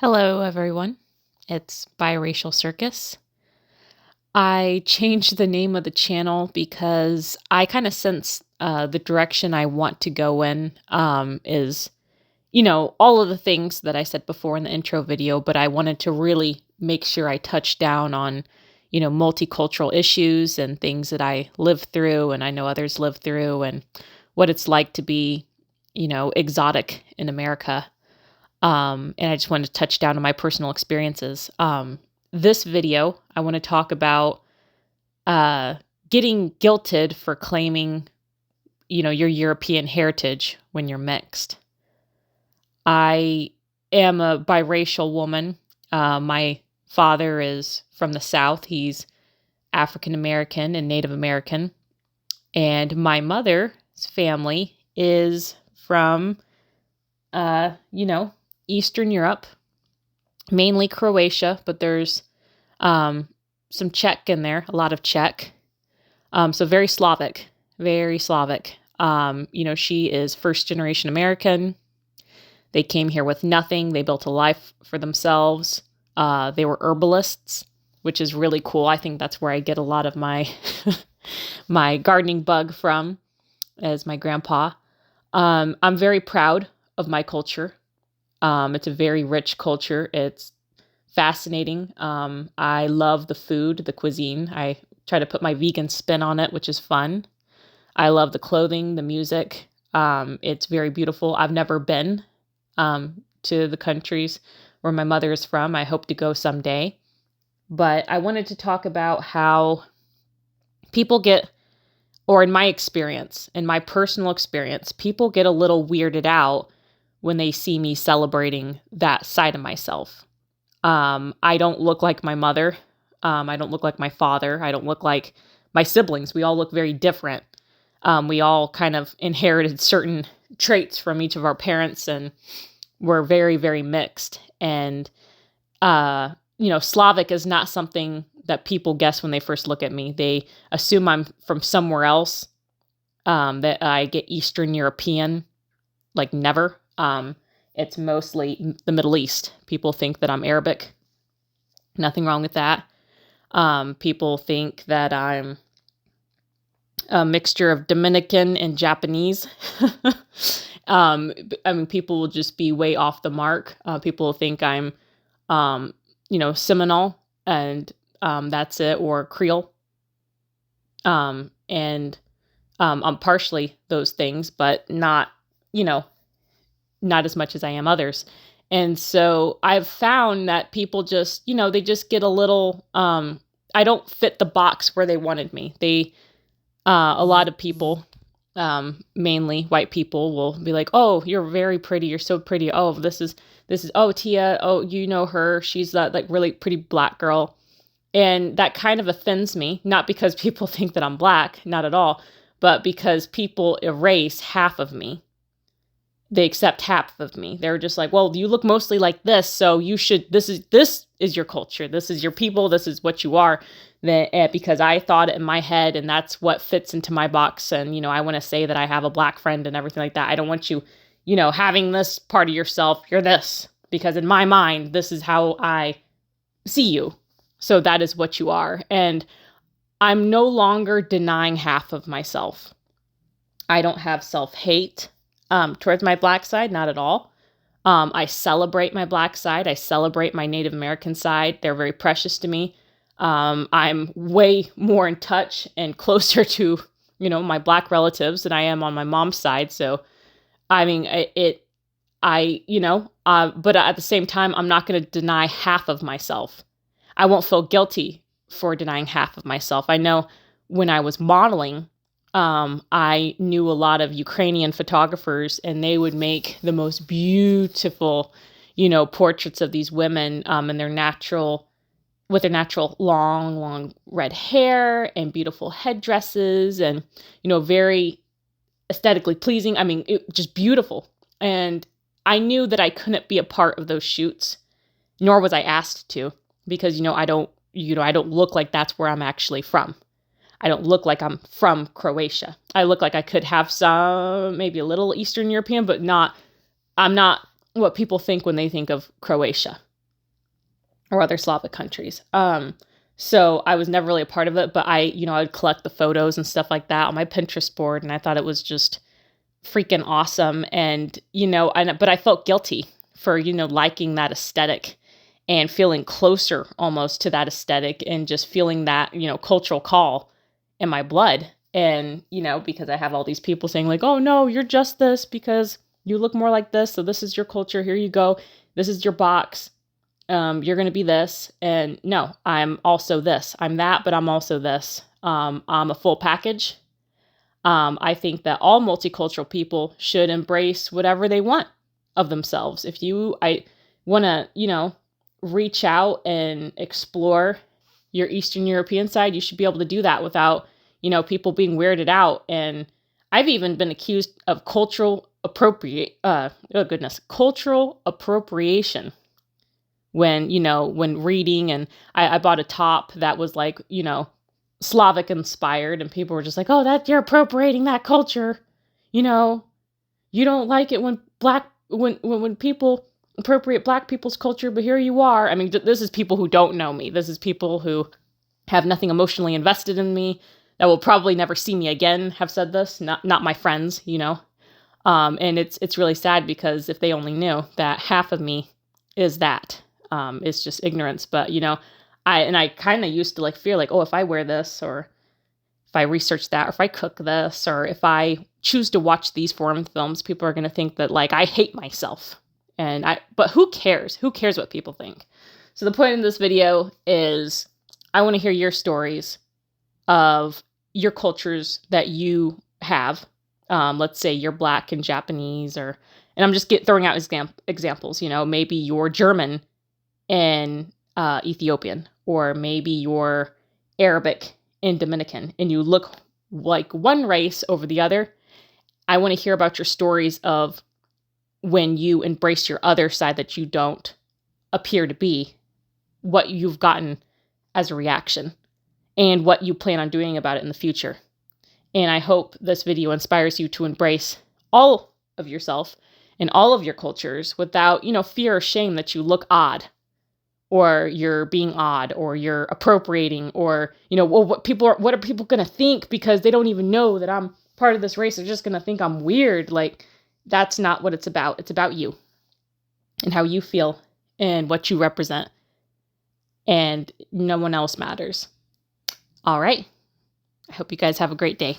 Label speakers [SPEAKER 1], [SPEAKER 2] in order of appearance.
[SPEAKER 1] Hello, everyone. It's Biracial Circus. I changed the name of the channel because I kind of sense the direction I want to go in is, all of the things that I said before in the intro video, but I wanted to really make sure I touched down on, multicultural issues and things that I live through and I know others live through and what it's like to be, exotic in America. And I just wanted to touch down on my personal experiences. This video, I want to talk about getting guilted for claiming, your European heritage when you're mixed. I am a biracial woman. My father is from the South. He's African American and Native American. And my mother's family is from, Eastern Europe, mainly Croatia, but there's some Czech in there, a lot of Czech. So very Slavic, very Slavic. She is first generation American. They came here with nothing. They built a life for themselves. They were herbalists, which is really cool. I think that's where I get a lot of my my gardening bug from, as my grandpa. I'm very proud of my culture. It's a very rich culture. It's fascinating. I love the food, the cuisine. I try to put my vegan spin on it, which is fun. I love the clothing, the music. It's very beautiful. I've never been to the countries where my mother is from. I hope to go someday. But I wanted to talk about how people get, or in my experience, in my personal experience, people get a little weirded out when they see me celebrating that side of myself. I don't look like my mother. I don't look like my father. I don't look like my siblings. We all look very different. We all kind of inherited certain traits from each of our parents, and we're very, very mixed. And, Slavic is not something that people guess when they first look at me. They assume I'm from somewhere else, that I get Eastern European, like never. It's mostly the Middle East. People think that I'm Arabic. Nothing wrong with that. People think that I'm a mixture of Dominican and Japanese. People will just be way off the mark. People think I'm, Seminole, and that's it, or Creole. And I'm partially those things, but not, not as much as I am others. And so I've found that people just, they just get a little, I don't fit the box where they wanted me. A lot of people, mainly white people, will be like, oh, you're very pretty. You're so pretty. Oh, this is, oh, Tia. Oh, you know her. She's that like really pretty black girl. And that kind of offends me, not because people think that I'm black, not at all, but because people erase half of me. They accept half of me. They're just like, well, you look mostly like this, so you should, this is your culture. This is your people. This is what you are. Because I thought it in my head, and that's what fits into my box. And, I want to say that I have a black friend and everything like that. I don't want you, having this part of yourself. You're this, because in my mind, this is how I see you. So that is what you are. And I'm no longer denying half of myself. I don't have self-hate towards my black side, not at all. I celebrate my black side. I celebrate my Native American side. They're very precious to me. I'm way more in touch and closer to, my black relatives than I am on my mom's side. So, but at the same time, I'm not going to deny half of myself. I won't feel guilty for denying half of myself. I know when I was modeling, I knew a lot of Ukrainian photographers, and they would make the most beautiful, portraits of these women, and with their natural long red hair and beautiful headdresses, and, very aesthetically pleasing. Just beautiful. And I knew that I couldn't be a part of those shoots, nor was I asked to, because, I don't look like that's where I'm actually from. I don't look like I'm from Croatia. I look like I could have some, maybe a little Eastern European, but I'm not what people think when they think of Croatia. or other Slavic countries. So I was never really a part of it, but I'd collect the photos and stuff like that on my Pinterest board, and I thought it was just freaking awesome. And, but I felt guilty for, liking that aesthetic and feeling closer almost to that aesthetic and just feeling that, cultural call in my blood. And, because I have all these people saying like, oh no, you're just this because you look more like this. So this is your culture. Here you go. This is your box. You're going to be this. And no, I'm also this. I'm that, but I'm also this. I'm a full package. I think that all multicultural people should embrace whatever they want of themselves. I want to, reach out and explore your Eastern European side, you should be able to do that without, people being weirded out. And I've even been accused of cultural appropriation when reading. And I bought a top that was like, Slavic inspired, and people were just like, oh, that you're appropriating that culture. You don't like it when people appropriate Black people's culture, but here you are. I mean, this is people who don't know me. This is people who have nothing emotionally invested in me, that will probably never see me again, have said this, not my friends, and it's really sad, because if they only knew that half of me is that, it's just ignorance. But, I kind of used to like fear like, oh, if I wear this, or if I research that, or if I cook this, or if I choose to watch these foreign films, people are going to think that like I hate myself. But who cares? Who cares what people think? So the point of this video is I want to hear your stories of your cultures that you have. Let's say you're Black and Japanese, and I'm just throwing out examples, maybe you're German and Ethiopian, or maybe you're Arabic and Dominican, and you look like one race over the other. I want to hear about your stories of when you embrace your other side that you don't appear to be, what you've gotten as a reaction, and what you plan on doing about it in the future. And I hope this video inspires you to embrace all of yourself and all of your cultures without, fear or shame that you look odd, or you're being odd, or you're appropriating, or, what are people going to think, because they don't even know that I'm part of this race. They're just going to think I'm weird. Like, that's not what it's about. It's about you and how you feel and what you represent, and no one else matters. All right. I hope you guys have a great day.